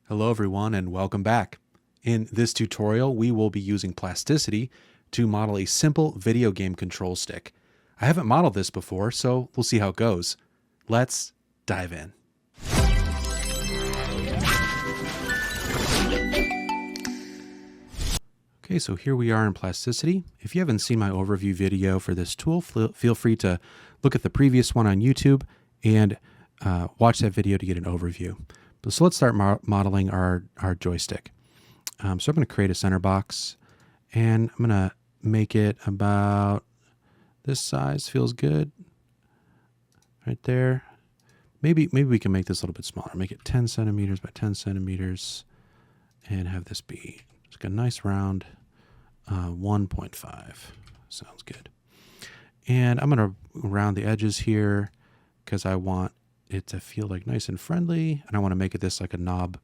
Hello everyone and welcome back. In this tutorial, we will be using Plasticity to model a simple video game control stick. I haven't modeled this before, so we'll see how it goes. Let's dive in. Okay, so here we are in Plasticity. If you haven't seen my overview video for this tool, feel free to look at the previous one on YouTube and watch that video to get an overview. So let's start modeling our joystick. So I'm going to create a center box, and I'm going to make it about this size. Feels good. Right there. Maybe we can make this a little bit smaller. Make it 10 centimeters by 10 centimeters, and have this be just a nice round 1.5. Sounds good. And I'm going to round the edges here because I want it to feel like nice and friendly, and I want to make it this like a knob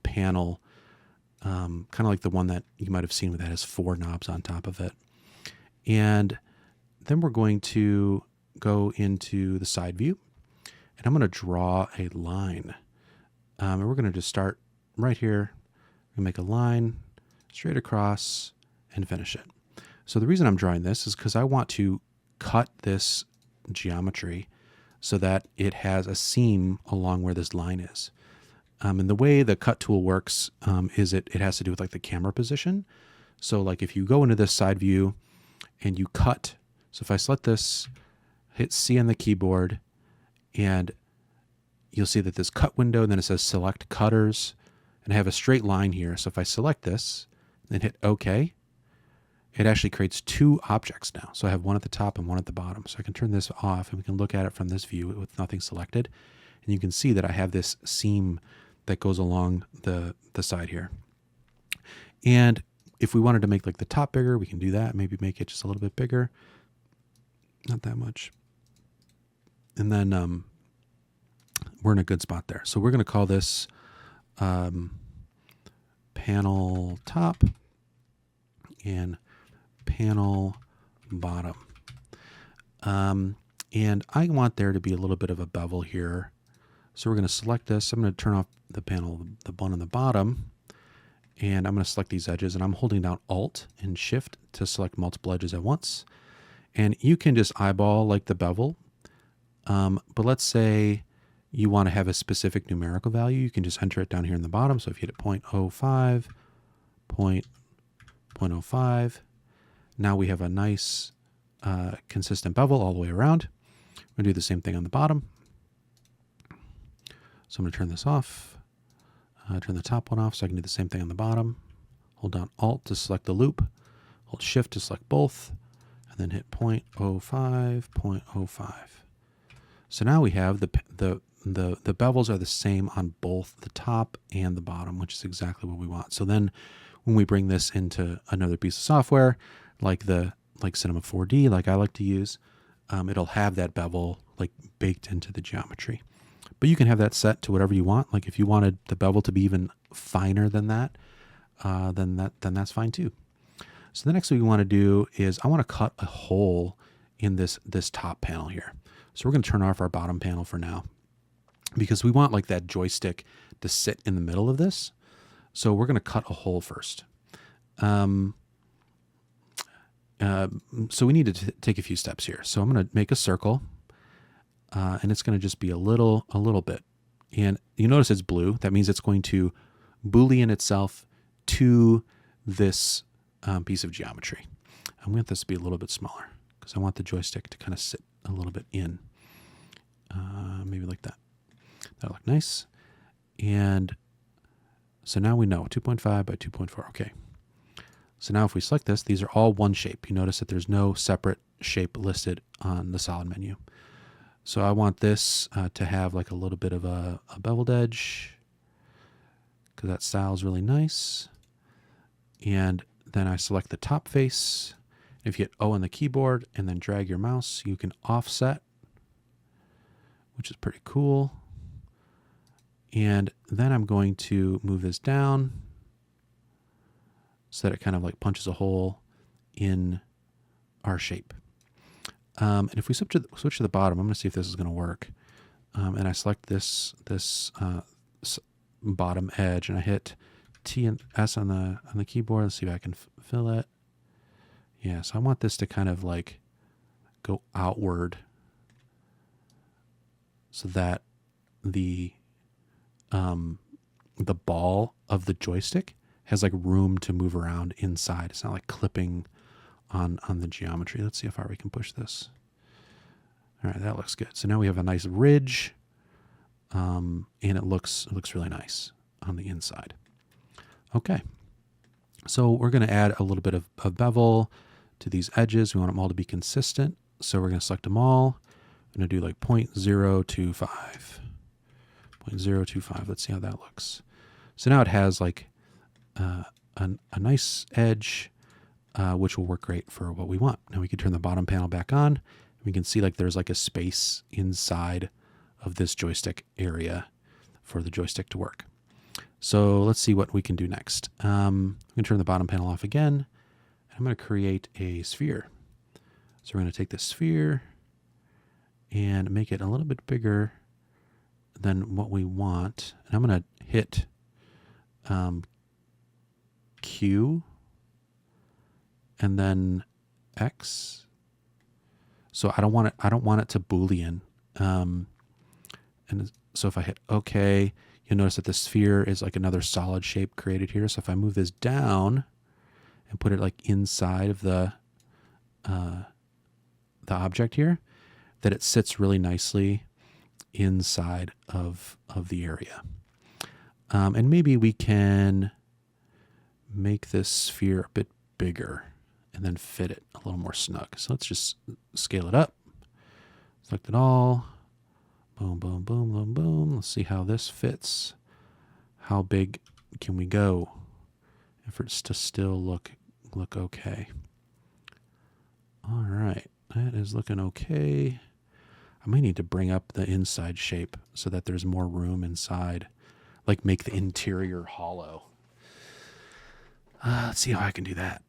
panel, kind of like the one that you might have seen that has 4 knobs on top of it. And then we're going to go into the side view, and I'm going to draw a line, and we're going to just start right here. We're going to make a line straight across and finish it. So the reason I'm drawing this is because I want to cut this geometry so that it has a seam along where this line is. And the way the cut tool works is it has to do with like the camera position. So like if you go into this side view and you cut, so if I select this, hit C on the keyboard, and you'll see that this cut window, and then it says select cutters, and I have a straight line here. So if I select this and hit OK, it actually creates 2 objects now. So I have one at the top and one at the bottom. So I can turn this off, and we can look at it from this view with nothing selected. And you can see that I have this seam that goes along the side here. And if we wanted to make like the top bigger, we can do that. Maybe make it just a little bit bigger. Not that much. And then we're in a good spot there. So we're going to call this panel top and panel bottom. And I want there to be a little bit of a bevel here. So we're going to select this. I'm going to turn off the panel, the one on the bottom, and I'm going to select these edges, and I'm holding down Alt and Shift to select multiple edges at once. And you can just eyeball like the bevel. But let's say you want to have a specific numerical value. You can just enter it down here in the bottom. So if you hit 0.05, 0.05, now we have a nice consistent bevel all the way around. We're going to do the same thing on the bottom. So I'm going to turn this off, turn the top one off so I can do the same thing on the bottom. Hold down Alt to select the loop, hold Shift to select both, and then hit 0.05, 0.05. So now we have the bevels are the same on both the top and the bottom, which is exactly what we want. So then when we bring this into another piece of software, like Cinema 4D, like I like to use, it'll have that bevel like baked into the geometry. But you can have that set to whatever you want. Like if you wanted the bevel to be even finer than that, then that's fine too. So the next thing we want to do is I want to cut a hole in this top panel here. So we're going to turn off our bottom panel for now, because we want like that joystick to sit in the middle of this. So we're going to cut a hole first. So we need to take a few steps here. So I'm going to make a circle, and it's going to just be a little bit. And you notice it's blue. That means it's going to boolean itself to this piece of geometry. I want this to be a little bit smaller because I want the joystick to kind of sit a little bit in. Maybe like that. That'll look nice. And so now we know 2.5 by 2.4. Okay. So now if we select this, these are all one shape. You notice that there's no separate shape listed on the solid menu. So I want this to have like a little bit of a beveled edge because that style is really nice. And then I select the top face. If you hit O on the keyboard and then drag your mouse, you can offset, which is pretty cool. And then I'm going to move this down so that it kind of like punches a hole in our shape. And if we switch to the bottom, I'm going to see if this is going to work. And I select this bottom edge, and I hit T and S on the keyboard. Let's see if I can fill it. Yeah, so I want this to kind of like go outward so that the ball of the joystick has like room to move around inside. It's not like clipping on the geometry. Let's see how far we can push this. All right, that looks good. So now we have a nice ridge, and it looks really nice on the inside. Okay, so we're going to add a little bit of bevel to these edges. We want them all to be consistent, so we're going to select them all. I'm going to do like 0.025. 0.025. Let's see how that looks. So now it has like a nice edge, which will work great for what we want. Now we can turn the bottom panel back on. We can see like there's like a space inside of this joystick area for the joystick to work. So let's see what we can do next. I'm going to turn the bottom panel off again. I'm going to create a sphere. So we're going to take this sphere and make it a little bit bigger than what we want. And I'm going to hit Q and then X. So I don't want it to Boolean. And so if I hit OK, you'll notice that the sphere is like another solid shape created here. So if I move this down and put it like inside of the object here, that it sits really nicely inside of the area. And maybe we can make this sphere a bit bigger and then fit it a little more snug. So let's just scale it up. Select it all. Boom, boom, boom, boom, boom. Let's see how this fits. How big can we go for it to still look okay? All right, that is looking okay. I might need to bring up the inside shape so that there's more room inside, like make the interior hollow. Let's see how I can do that.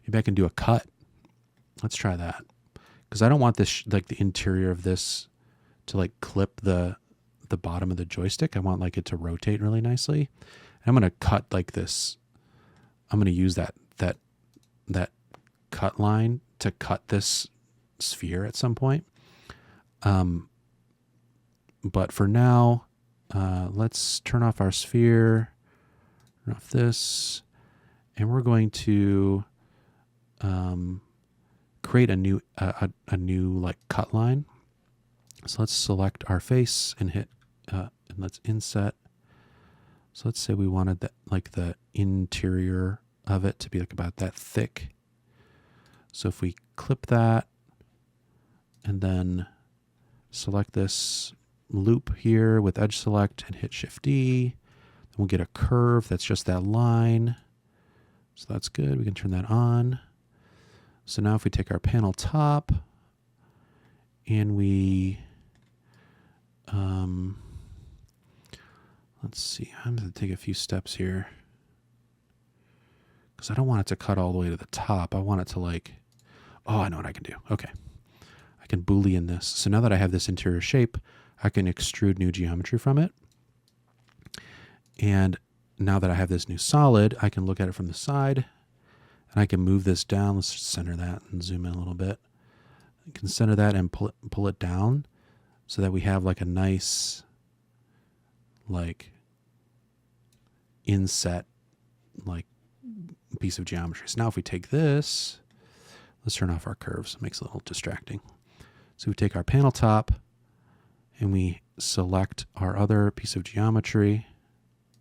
Maybe I can do a cut. Let's try that. Because I don't want this, like the interior of this to like clip the bottom of the joystick. I want like it to rotate really nicely. And I'm going to cut like this. I'm going to use that cut line to cut this sphere at some point. But for now, let's turn off our sphere, turn off this, and we're going to create a new like cut line. So let's select our face and hit and let's inset. So let's say we wanted that like the interior of it to be like about that thick. So if we clip that and then select this loop here with edge select and hit Shift D, then we'll get a curve that's just that line. So that's good. We can turn that on. So now if we take our panel top and we, let's see, I'm going to take a few steps here because I don't want it to cut all the way to the top. I want it to like, oh, I know what I can do. Okay. I can Boolean this. So now that I have this interior shape, I can extrude new geometry from it. And now that I have this new solid, I can look at it from the side and I can move this down. Let's just center that and zoom in a little bit. I can center that and pull it down so that we have like a nice like inset like piece of geometry. So now if we take this, let's turn off our curves. It makes it a little distracting. So we take our panel top and we select our other piece of geometry.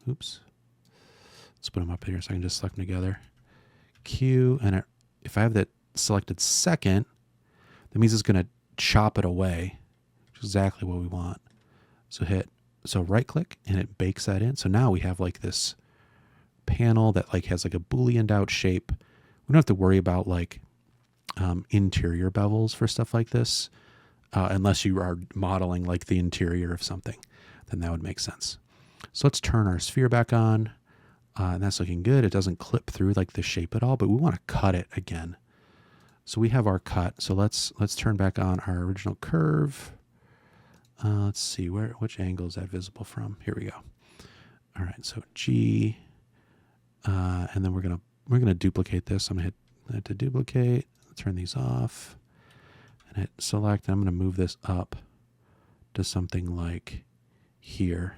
Oops. Let's put them up here so I can just select them together. Q, and if I have that selected second, that means it's going to chop it away, which is exactly what we want. So right click and it bakes that in. So now we have like this panel that like has like a Booleaned out shape. We don't have to worry about like interior bevels for stuff like this, unless you are modeling like the interior of something, then that would make sense. So let's turn our sphere back on. And that's looking good. It doesn't clip through like the shape at all, but we want to cut it again. So we have our cut. So let's turn back on our original curve. Let's see, which angle is that visible from? Here we go. All right, so G, and then we're gonna duplicate this. I'm gonna hit that to duplicate, turn these off, and hit select. And I'm gonna move this up to something like here.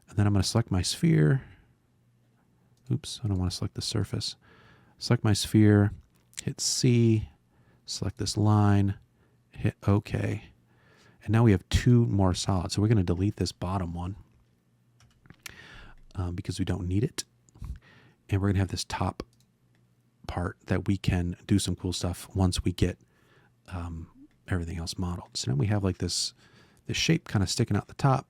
And then I'm gonna select my sphere. Oops, I don't want to select the surface. Select my sphere, hit C, select this line, hit OK. And now we have two more solids. So we're going to delete this bottom one because we don't need it. And we're going to have this top part that we can do some cool stuff once we get everything else modeled. So now we have like this shape kind of sticking out the top.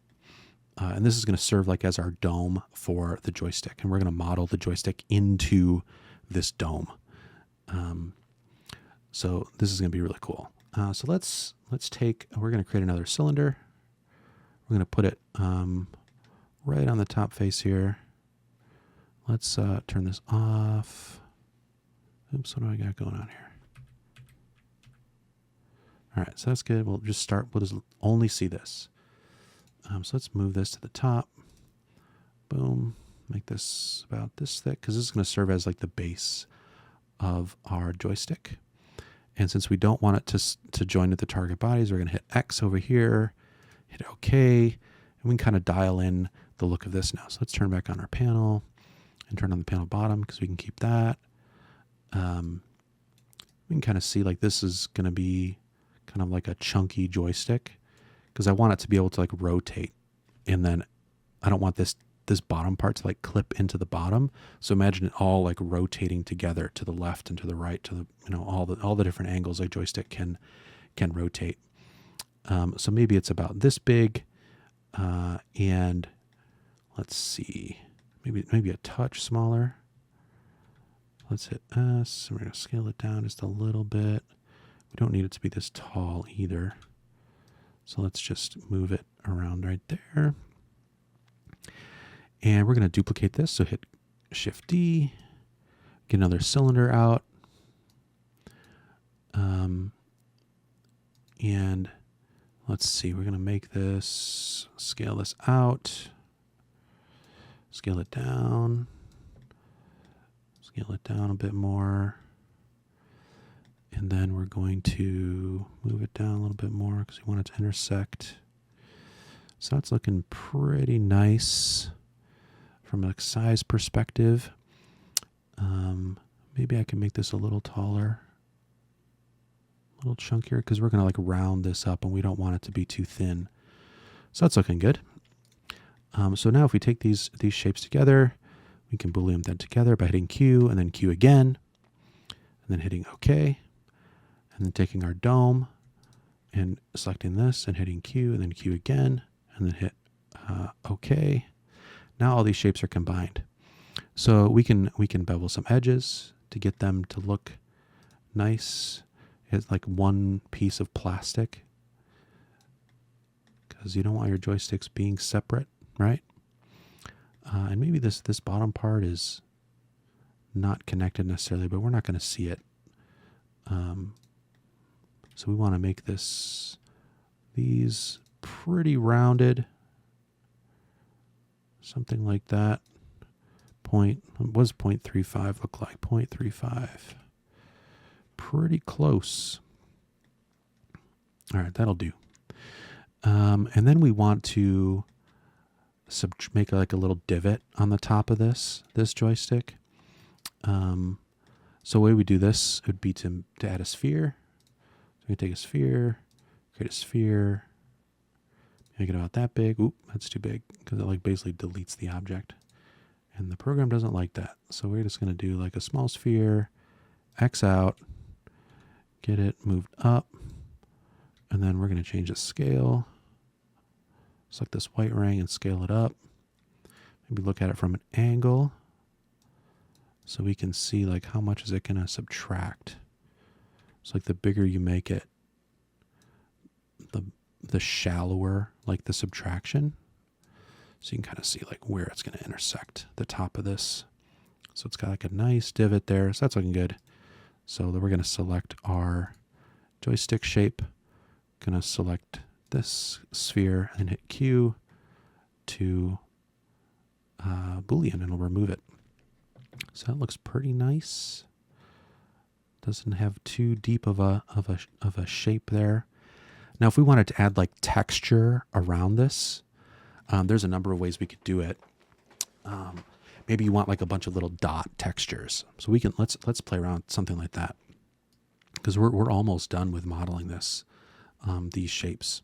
And this is going to serve like as our dome for the joystick. And we're going to model the joystick into this dome. So this is going to be really cool. So let's take, we're going to create another cylinder. We're going to put it right on the top face here. Let's turn this off. Oops, what do I got going on here? All right, so that's good. We'll just only see this. So let's move this to the top. Boom. Make this about this thick because this is going to serve as like the base of our joystick. And since we don't want it to join with the target bodies, we're going to hit X over here, hit OK, and we can kind of dial in the look of this now. So let's turn back on our panel and turn on the panel bottom because we can keep that. We can kind of see like this is going to be kind of like a chunky joystick because I want it to be able to like rotate, and then I don't want this bottom part to like clip into the bottom. So imagine it all like rotating together to the left and to the right, to the all the different angles a joystick can rotate. So maybe it's about this big, and let's see, maybe a touch smaller. Let's hit S. We're going to scale it down just a little bit. We don't need it to be this tall either. So let's just move it around right there. And we're going to duplicate this. So hit Shift D, get another cylinder out. And let's see, we're going to make this, scale this out, scale it down a bit more. And then we're going to move it down a little bit more because we want it to intersect. So that's looking pretty nice from a size perspective. Maybe I can make this a little taller, a little chunkier, because we're going to like round this up and we don't want it to be too thin. So that's looking good. So now if we take these shapes together, we can boolean them together by hitting Q and then Q again, and then hitting OK, and then taking our dome and selecting this and hitting Q and then Q again, and then hit OK. Now all these shapes are combined. So we can bevel some edges to get them to look nice. It's like one piece of plastic because you don't want your joysticks being separate, right? And maybe this bottom part is not connected necessarily, but we're not going to see it. So we want to make these pretty rounded. Something like that. What does 0.35 look like? 0.35. Pretty close. All right, that'll do. And then we want to make like a little divot on the top of this joystick. So the way we do this would be to add a sphere. So we take a sphere, create a sphere, make it about that big. Oop, that's too big because it like basically deletes the object. And the program doesn't like that. So we're just going to do like a small sphere, X out, get it moved up, and then we're going to change the scale. Select this white ring and scale it up. Maybe look at it from an angle so we can see like how much is it going to subtract. So like the bigger you make it, the shallower like the subtraction. So you can kind of see like where it's going to intersect the top of this. So it's got like a nice divot there. So that's looking good. So then we're going to select our joystick shape. Going to select this sphere and hit Q to boolean, and it'll remove it. So that looks pretty nice. Doesn't have too deep of a shape there. Now, if we wanted to add like texture around this, there's a number of ways we could do it. Maybe you want like a bunch of little dot textures. So we can let's play around with something like that, because we're almost done with modeling this, these shapes.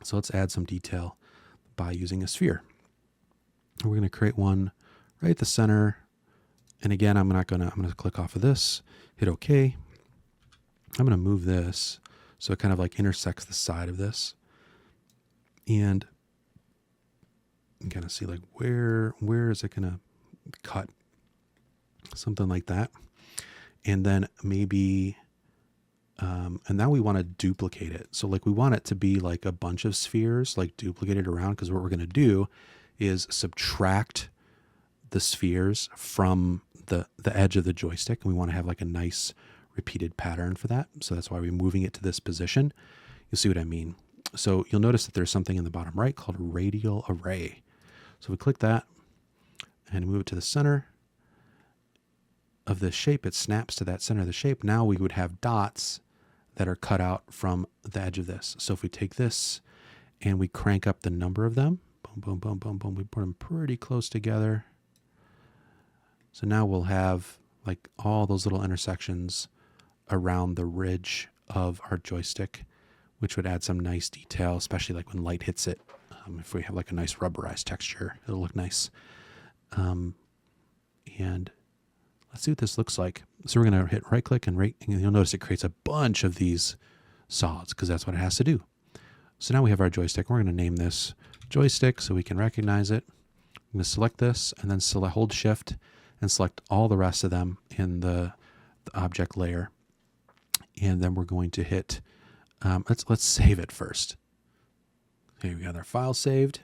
So let's add some detail by using a sphere. We're going to create one right at the center. And again, I'm going to click off of this, hit OK. I'm going to move this so it kind of like intersects the side of this. And you kind of see like where is it going to cut? Something like that. And then maybe, and now we want to duplicate it. So like we want it to be like a bunch of spheres, like duplicated around, because what we're going to do is subtract the spheres from the edge of the joystick. And we want to have like a nice repeated pattern for that. So that's why we're moving it to this position. You'll see what I mean. So you'll notice that there's something in the bottom right called radial array. So we click that and move it to the center of the shape. It snaps to that center of the shape. Now we would have dots that are cut out from the edge of this. So if we take this and we crank up the number of them, boom, boom, boom, boom, boom, we put them pretty close together. So now we'll have like all those little intersections around the ridge of our joystick, which would add some nice detail, especially like when light hits it. If we have like a nice rubberized texture, it'll look nice. And let's see what this looks like. So we're going to hit right click and you'll notice it creates a bunch of these solids because that's what it has to do. So now we have our joystick. We're going to name this joystick so we can recognize it. I'm going to select this and then hold shift and select all the rest of them in the object layer. And then we're going to hit, let's save it first. Okay, we got our file saved.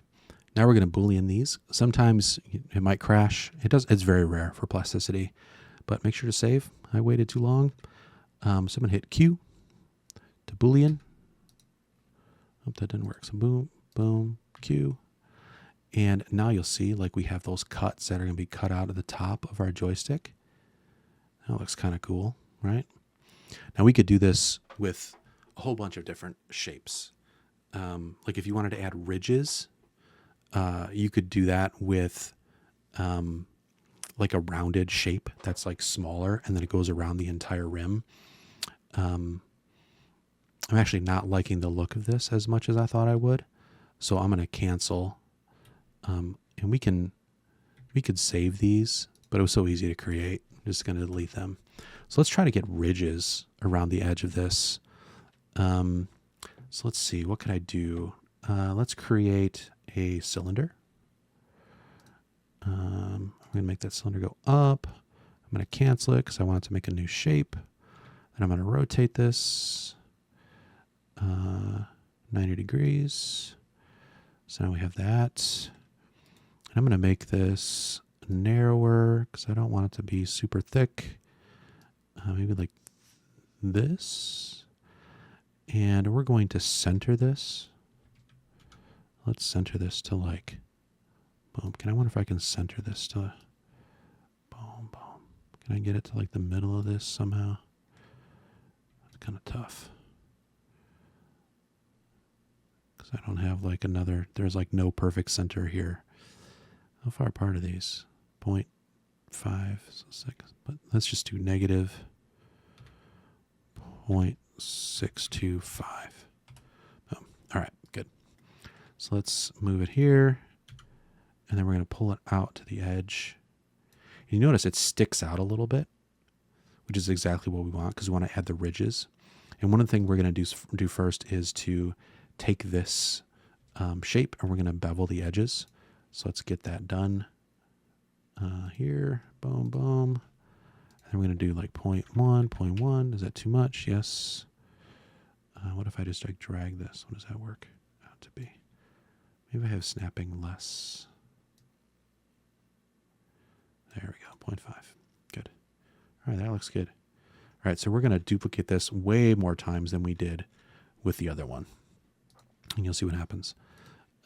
Now we're going to boolean these. Sometimes it might crash. It's very rare for plasticity, but make sure to save. I waited too long. So I'm going to hit Q to boolean. Hope that didn't work. So boom, boom, Q. And now you'll see like we have those cuts that are going to be cut out of the top of our joystick. That looks kind of cool, right? Now we could do this with a whole bunch of different shapes. Like if you wanted to add ridges, you could do that with like a rounded shape that's like smaller and then it goes around the entire rim. I'm actually not liking the look of this as much as I thought I would. So I'm going to cancel. And we could save these, but it was so easy to create. I'm just going to delete them. So let's try to get ridges around the edge of this. So let's see, what could I do? Let's create a cylinder. I'm going to make that cylinder go up. I'm going to cancel it because I want it to make a new shape. And I'm going to rotate this 90 degrees. So now we have that. And I'm going to make this narrower because I don't want it to be super thick. Maybe like this. And we're going to center this. Let's center this to like, boom. I wonder if I can center this to, boom, boom. Can I get it to like the middle of this somehow? It's kind of tough. Because I don't have like there's like no perfect center here. How far apart are these? 0.5, so 6, but let's just do negative 0.625. Boom. All right, good. So let's move it here, and then we're going to pull it out to the edge. You notice it sticks out a little bit, which is exactly what we want because we want to add the ridges. And one of the things we're going to do first is to take this shape and we're going to bevel the edges. So let's get that done here. Boom, boom. And we're going to do like 0.1, 0.1. Is that too much? Yes. What if I just like drag this? What does that work out to be? Maybe I have snapping less. There we go, 0.5. Good. All right, that looks good. All right, so we're going to duplicate this way more times than we did with the other one. and you'll see what happens.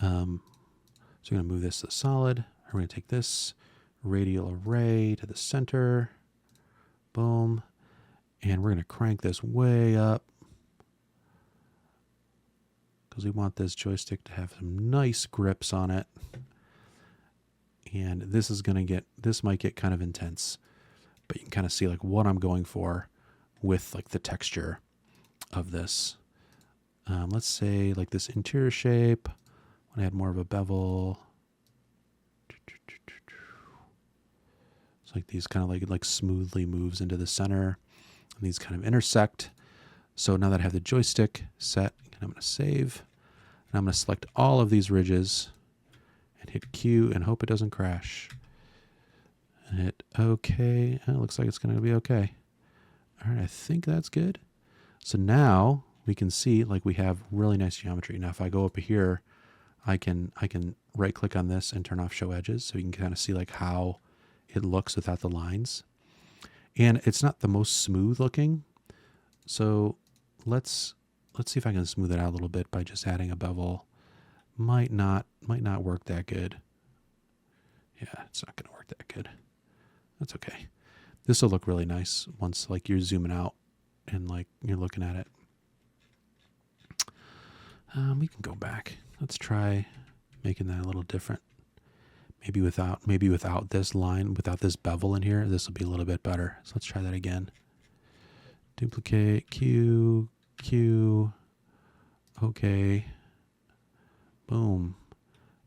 So we're going to move this to solid. We're going to take this radial array to the center. Boom. And we're going to crank this way up because we want this joystick to have some nice grips on it. And this might get kind of intense, but you can kind of see like what I'm going for with like the texture of this. Let's say like this interior shape. I want to add more of a bevel. It's like these kind of like smoothly moves into the center, and these kind of intersect. So now that I have the joystick set, I'm going to save, and I'm going to select all of these ridges and hit Q and hope it doesn't crash. And hit OK. And it looks like it's going to be okay. All right, I think that's good. So now we can see like we have really nice geometry. Now if I go up here, I can right click on this and turn off show edges, so you can kind of see like how it looks without the lines. And it's not the most smooth looking. So let's see if I can smooth it out a little bit by just adding a bevel. Might not work that good. Yeah, it's not going to work that good. That's okay. This will look really nice once like you're zooming out and like you're looking at it. We can go back. Let's try making that a little different. Maybe without this line, without this bevel in here, this will be a little bit better. So let's try that again. Duplicate, Q, okay, boom.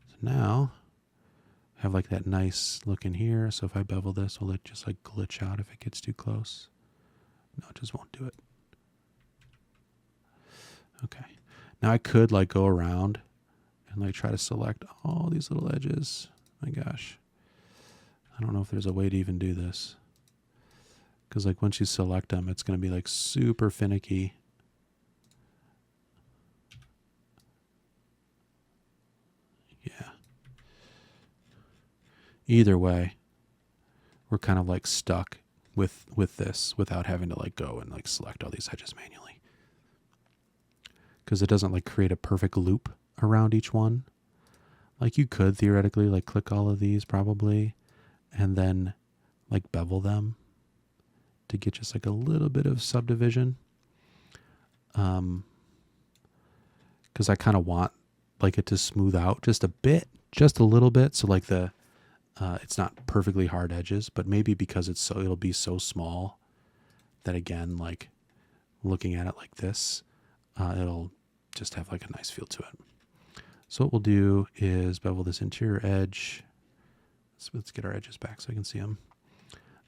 So now I have like that nice look in here. So if I bevel this, will it just like glitch out if it gets too close? No, it just won't do it. Okay. Now I could like go around and like try to select all these little edges. My gosh. I don't know if there's a way to even do this. Because like once you select them, it's going to be like super finicky. Yeah. Either way, we're kind of like stuck with this without having to like go and like select all these edges manually. Because it doesn't like create a perfect loop around each one. Like you could theoretically like click all of these probably and then like bevel them to get just like a little bit of subdivision. Because I kind of want like it to smooth out just a bit, just a little bit. So like it's not perfectly hard edges, but maybe because it'll be so small that again, like looking at it like this, it'll just have like a nice feel to it. So what we'll do is bevel this interior edge. Let's get our edges back so I can see them.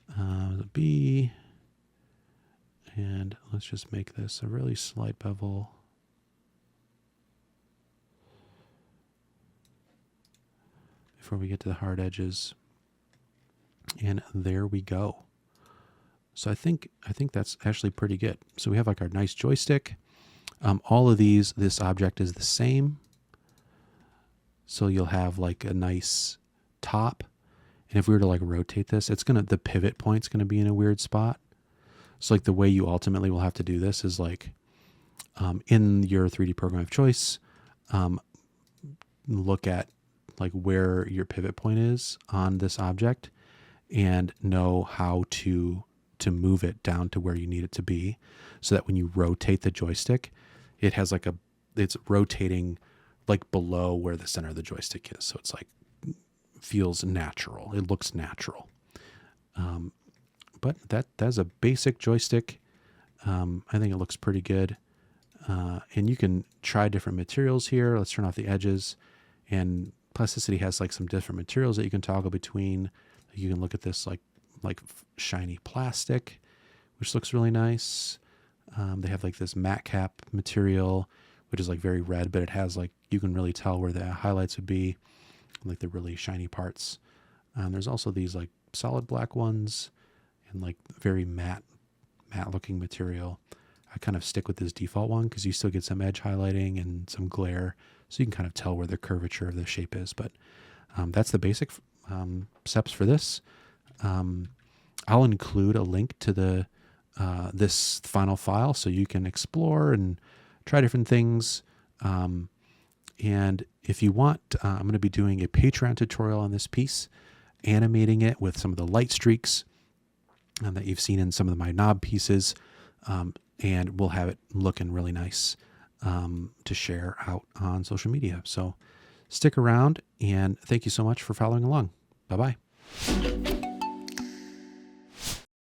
The B. And let's just make this a really slight bevel. Before we get to the hard edges. And there we go. So I think that's actually pretty good. So we have like our nice joystick. All of this object is the same. So you'll have like a nice top. And if we were to like rotate this, the pivot point's gonna be in a weird spot. So like the way you ultimately will have to do this is like in your 3D program of choice, look at like where your pivot point is on this object and know how to move it down to where you need it to be, so that when you rotate the joystick, it has like it's rotating like below where the center of the joystick is. So it's like feels natural. It looks natural. But that's a basic joystick. I think it looks pretty good. And you can try different materials here. Let's turn off the edges. And Plasticity has like some different materials that you can toggle between. You can look at this like shiny plastic, which looks really nice. They have like this matte cap material, which is like very red, but it has like, you can really tell where the highlights would be, like the really shiny parts. There's also these like solid black ones and like very matte looking material. I kind of stick with this default one because you still get some edge highlighting and some glare, so you can kind of tell where the curvature of the shape is. But that's the basic steps for this. I'll include a link to the this final file so you can explore and try different things. And if you want, I'm going to be doing a Patreon tutorial on this piece, animating it with some of the light streaks that you've seen in some of my knob pieces. And we'll have it looking really nice to share out on social media. So stick around, and thank you so much for following along. Bye-bye.